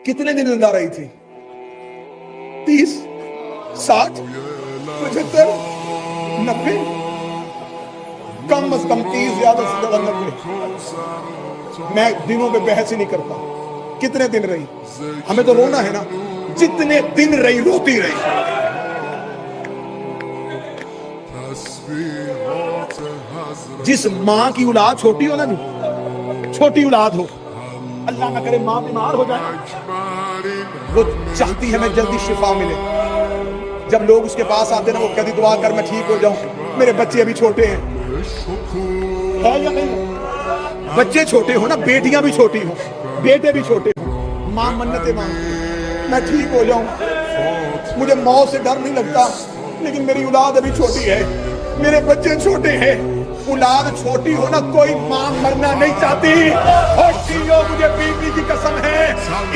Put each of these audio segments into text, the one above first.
कितने दिन जिंदा रही थी? 30, 60, 75, 90, कम अज कम 30, ज्यादा से ज्यादा 90। मैं दिनों पे बहस ही नहीं करता। कितने दिन रही? हमें तो रोना है ना, जितने दिन रही रोती रही। जिस माँ की औलाद छोटी हो ना, जी छोटी औलाद हो, अल्लाह ना करे माँ बीमार हो जाए, वो चाहती है मैं जल्दी शिफा मिले। जब लोग उसके पास आते ना, वो कहती दुआ कर मैं ठीक हो जाऊं, मेरे बच्चे अभी छोटे हैं। है या नहीं? बच्चे छोटे हो ना, बेटियां भी छोटी हो, बेटे भी छोटे हो, माँ मन्नतें मांगती है मैं ठीक हो जाऊं, मुझे मौत से डर नहीं लगता, लेकिन मेरी औलाद अभी छोटी है, मेरे बच्चे छोटे हैं। औलाद छोटी हो ना, कोई माँ मरना नहीं चाहती। और शीयो, मुझे बीबी की कसम है,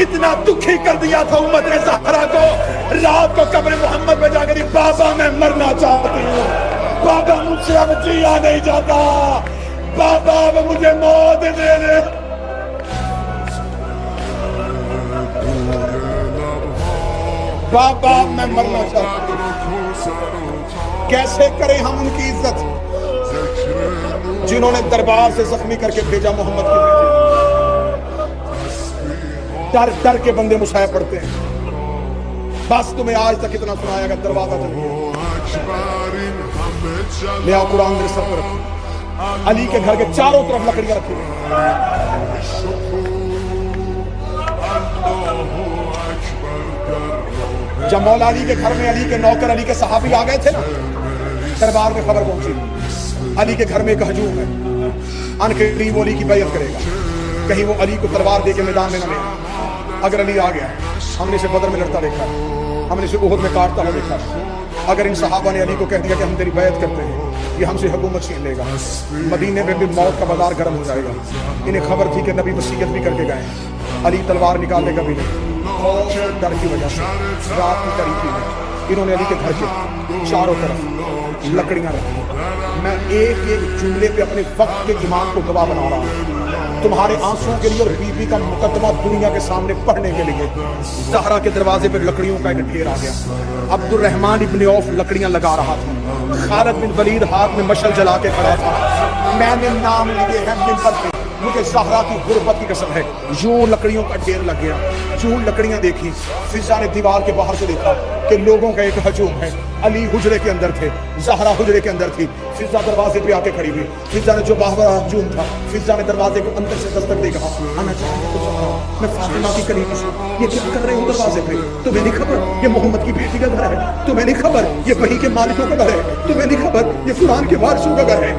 इतना दुखी कर दिया था उम्मत ज़हरा को, रात को कब्र मोहम्मद में जाकर बाबा मैं मरना चाहती हूँ, बाबा मुझसे अब जिया नहीं जाता, बाबा अब मुझे मौत दे दे। बाबा मैं मरना चाहती हूँ। कैसे करें हम उनकी इज्जत जिन्होंने दरबार से जख्मी करके भेजा मोहम्मद के बेटे। डर डर के बंदे मुसाया पड़ते हैं। बस तुम्हें आज तक इतना सुनाया गया, दरवाजा चल गया। ले आओ कुरान मेरे सर पर रखो। अली के घर के चारों तरफ लकड़ियां रखी हुई। जब मौला अली के घर में अली के नौकर अली के सहाबी आ गए थे ना, दरबार में खबर पहुंची अली के घर में एक हजूम है, अनकरीब अली की बैयत करेगा, कहीं वो अली को तलवार दे के मैदान में न ले। अगर अली आ गया, हमने इसे बदर में लड़ता देखा, हमने इसे उहद में काटता हुआ देखा, अगर इन सहाबा ने अली को कह दिया कि हम तेरी बैयत करते हैं, ये हमसे हुकूमत छीन लेगा, मदीने में भी मौत का बाजार गर्म हो जाएगा। इन्हें खबर थी कि नबी वसीयत भी करके गए, अली तलवार निकालने का भी नहीं। डर की वजह से रात की तारीकी में इन्होंने अली के घर के चारों तरफ लकड़ियां रखी। मैं एक एक जुमले पे अपने वक्त के ईमान को गवाह बना रहा हूँ तुम्हारे आंसुओं के लिए और बीबी का मुकदमा दुनिया के सामने पढ़ने के लिए। ज़हरा के दरवाजे पर लकड़ियों का एक ढेर आ गया। अब्दुल रहमान इब्ने औफ लकड़ियां लगा रहा था, खालिद बिन वलीद हाथ में मशल जला के खड़ा था। मैंने नाम लिए हैं मिंबर पे, मुझे ज़हरा की गुर्बत की कसम है, यूं लकड़ियों का ढेर लग गया। यूं लकड़ियां देखी, फिजा ने दीवार के बाहर से देखा कि लोगों का एक हजूम है। अली हुजरे के अंदर थे, ज़हरा हुजरे के अंदर थी। फिजा दरवाजे पे आके खड़ी हुई। फिजा ने जो बाहर हजूम था, फिजा ने दरवाजे को अंदर से दस्तक दे कहा, आना चाहिए तो मैं फातिमा की करीबी से, ये क्या कर रहे हो दरवाजे पे? तुम्हें नहीं खबर ये मोहम्मद की बेटी का घर है? तुम्हें नहीं खबर ये वही के मालिकों का घर है? तुम्हें नहीं खबर ये कुरान के वारिसों का घर है?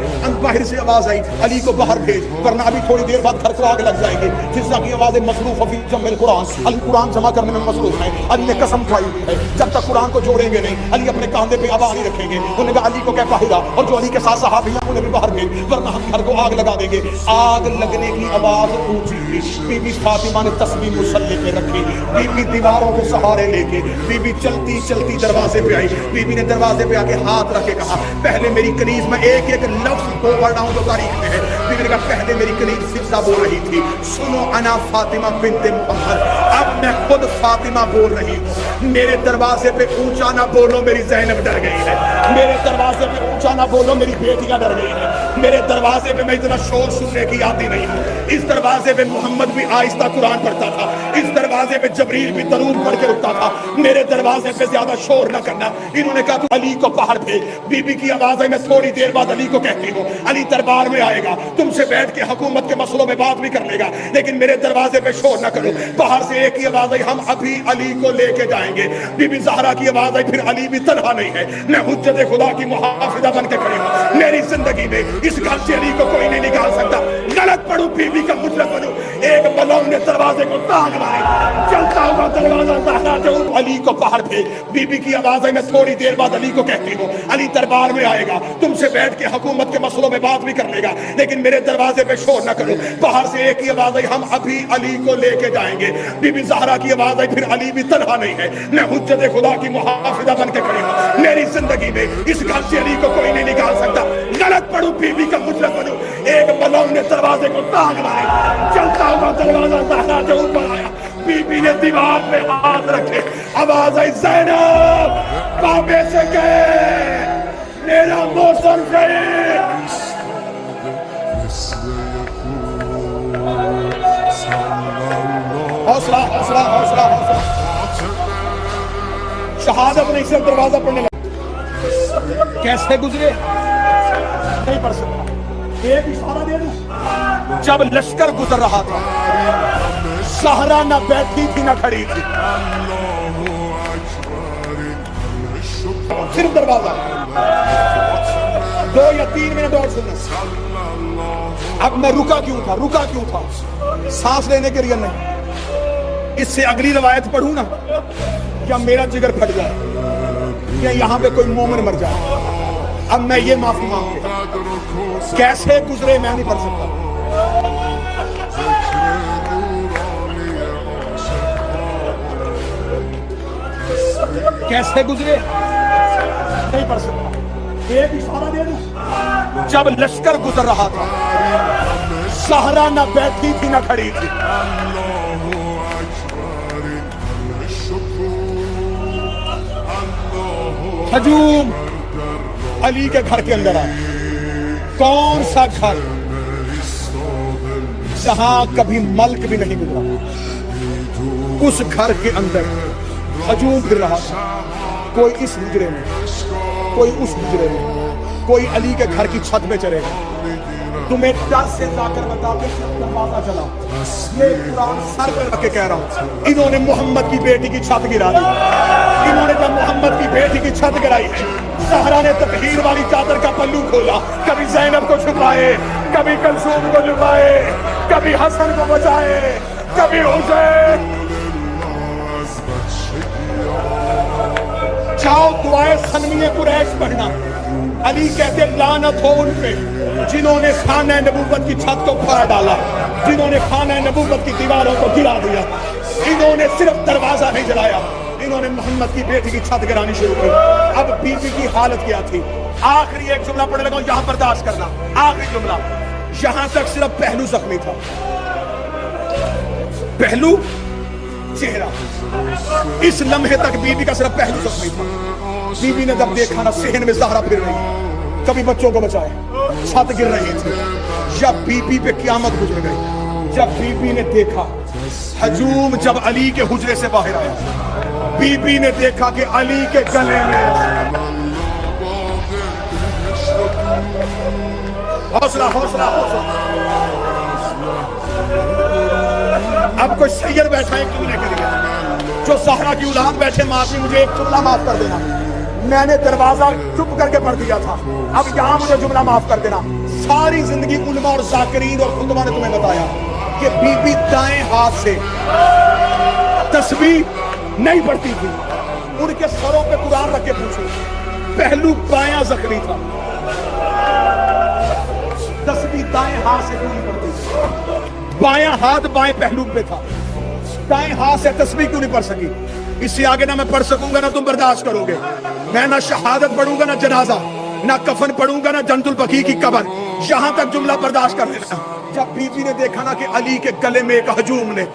बाहर से आवाज आई, अली को बाहर भेज, वरना अभी थोड़ी देर बाद घर को आग लग जाएगी। फिजा की आवाज़ मसरूफ फी जम्मिल कुरान, अली कुरान जमा करने में मसरूफ है। अली ने कसम खाई हुई है, जब तक कुरान को जोड़ेंगे नहीं, अली अपने कांधे पे आवाज नहीं रखेंगे। उन्होंने कहा अली को क्या बाहर, और जो अली के साथ सहाबी हैं उन्हें भी बाहर भेज, वरना हम घर को आग लगा देंगे। आग लगने की आवाज ऊंची थी। बीबी फातिमा ने तस्बीह मुसल्ले पे रखी, बीबी दीवारों के सहारे लेके बीबी चलती चलती दरवाजे पे आई। बीबी ने दरवाजे पे आके हाथ रख के कहा, पहले मेरी कनीज में एक एक लफ्ज को पढ़ रहा हूं जो तारीख में है। बीबी ने कहा, पहले मेरी कनीज फिजा बोल रही थी, सुनो अना फातिमा बिन्ते मुहम्मद, अब मैं खुद फातिमा बोल रही हूँ। मेरे दरवाजे पे ऊंचा ना बोलो, मेरी ज़ैनब डर गई है। मेरे दरवाजे पे ऊंचा ना बोलो, मेरी बेटियां डर गई है। मेरे दरवाजे पे मैं इतना शोर सुनने की आती नहीं हूँ। इस दरवाजे पे मोहम्मद भी आहिस्ता कुरान पढ़ता था, इस दरवाजे पे जबरील भी दरूद पढ़ के रुकता था। मेरे दरवाजे पे ज्यादा शोर न करना। इन्होंने कहा, अली को बाहर भेज। बीबी की आवाज है, मैं थोड़ी देर बाद अली को कहती हूँ, अली दरबार में आएगा, तुमसे बैठ के हुकूमत के मसलों में बात भी कर लेगा, लेकिन मेरे दरवाजे पे शोर न करो। बाहर से एक ही आवाज आई, हम अभी अली को लेके जाएंगे। बीबी ज़हरा की आवाज आई, फिर अली भी तन्हा नहीं है, मैं हुज्जत खुदा की मुहाफिजा बन के खड़ी हूँ। मेरी जिंदगी में इस घर से अली को कोई नहीं निकाल सकता। गलत पढ़ू, बीबी का मुजरम बनू। एक बलौन ने दरवाजे को ताक मारे, चलता हुआ दरवाजा ज़हरा जो अली को बाहर भेज। बीबी की आवाज आई, मैं थोड़ी देर बाद अली को कहती हूँ, अली दरबार में आएगा, तुमसे बैठ के हुकूमत के मसलों में बात भी कर लेगा, लेकिन मेरे दरवाजे पे शोर न करो। बाहर से एक ही आवाज आई, हम अभी अली को लेके जाएंगे। बीबी ज़हरा की आवाज आई, फिर अली भी तन्हा नहीं है, मैं हुज्जत खुदा की मुहाफिजा बन के खड़ी हूँ। मेरी जिंदगी में इस घर से अली को कोई नहीं निकाल सकता। गलत पढ़ू, बीबी का मुजरम बनू। ایک بلوم نے دروازے کو تاگ لایا، چلتا ہوا دروازہ زہرا کے اوپر آیا، بی بی نے دیوار پہ ہاتھ رکھے، آواز آئی زینب بابے سے کہے میرا موسم گئے۔ حوصلہ حوصلہ حوصلہ حوصلہ، شہادت نہیں صرف دروازہ پڑھنے لگا۔ کیسے گزرے نہیں پڑھ سکتا، ایک اشارہ دے دوں، جب لشکر گزر رہا تھا زہرا نہ بیٹھی تھی نہ کھڑی تھی، صرف دروازہ 2 یا 3 منٹ اور سننا۔ اب میں رکا کیوں تھا؟ سانس لینے کے لیے نہیں، اس سے اگلی روایت پڑھوں نا، یا میرا جگر پھٹ جائے یا یہاں پہ کوئی مومن مر جائے۔ اب میں یہ معافی مانگتا، کیسے گزرے میں نہیں پڑھ سکتا۔ کیسے گزرے نہیں پڑھ سکتا، ایک اشارہ دے دوں، جب لشکر گزر رہا تھا زہرا نہ بیٹھی تھی نہ کھڑی تھی، ہجوم علی کے گھر کے اندر آیا۔ کون سا گھر جہاں کبھی ملک بھی نہیں گزرا، اس گھر کے اندر ہجوم پھر رہا تھا، کوئی اس حجرے میں، کوئی اس حجرے میں، کوئی علی کے گھر کی چھت پہ چڑھے گا۔ تمہیں ڈر سے جا کر بتا کے دروازہ چلا، یہ قرآن سر پہ رکھ کے کہہ رہا ہوں، انہوں نے محمد کی بیٹی کی چھت گرا دی۔ انہوں نے جب محمد کی بیٹی کی چھت گرائی ہے، زہرا نے تطہیر والی چادر کا پلو کھولا، کبھی زینب کو چھپائے، کبھی کلثوم کو چھپائے، کبھی حسن کو بچائے، کبھی حسین۔ جاؤ دعائے سنمی قریش پڑھنا۔ علی کہتے لعنت ہو ان پہ جنہوں نے خانہ نبوت کی چھت کو پھاڑ ڈالا، جنہوں نے خانہ نبوت کی دیواروں کو گرا دیا۔ انہوں نے صرف دروازہ نہیں جلایا، انہوں نے محمد کی بیٹی کی چھت گرانی شروع کی۔ اب بی بی کی حالت کیا تھی؟ آخری ایک جملہ پڑھنے لگا، یہاں برداشت کرنا، آخری جملہ۔ یہاں تک صرف پہلو زخمی تھا، پہلو چہرہ، اس لمحے تک بی بی کا صرف پہلو زخمی تھا۔ بی بی نے جب دیکھا نا صحن میں زہرا پھر رہی، کبھی بچوں کو بچائے، چھت گر رہی تھی، جب بی بی پہ قیامت گزر گئی۔ جب بی بی نے دیکھا ہجوم جب علی کے حجرے سے باہر آیا، بی بی نے دیکھا کہ علی کے گلے میں حوصلہ حوصلہ حوصلہ۔ اب کوئی سید بیٹھا ہے کیوں نہیں کرے، جو زہرا کی اولاد بیٹھے، معافی مجھے ایک جملہ معاف کر دینا، میں نے دروازہ چپ کر کے پڑھ دیا تھا، اب یہاں مجھے جملہ معاف کر دینا۔ ساری زندگی علماء اور ذاکرین اور خطبہ نے تمہیں بتایا کہ بی بی دائیں ہاتھ سے تسبیح نہیں پڑھتی تھی، ان کے سروں پہ قرآن رکھ کے پوچھو، پہلو بایاں زخمی تھا، تسبیح دائیں ہاتھ سے کیوں نہیں پڑھتی تھی؟ بایاں ہاتھ بائیں پہلو پہ تھا، دائیں ہاتھ سے تسبیح کیوں نہیں پڑھ سکی؟ اس سے آگے نہ میں پڑھ سکوں گا نہ تم برداشت کرو گے، میں نہ شہادت پڑھوں گا نہ جنازہ، نہ کفن پڑھوں گا نہ جنت البقیع کی قبر۔ یہاں تک جملہ برداشت کر لینا۔ جب بی بی نے دیکھا نا کہ علی کے گلے میں ایک ہجوم نے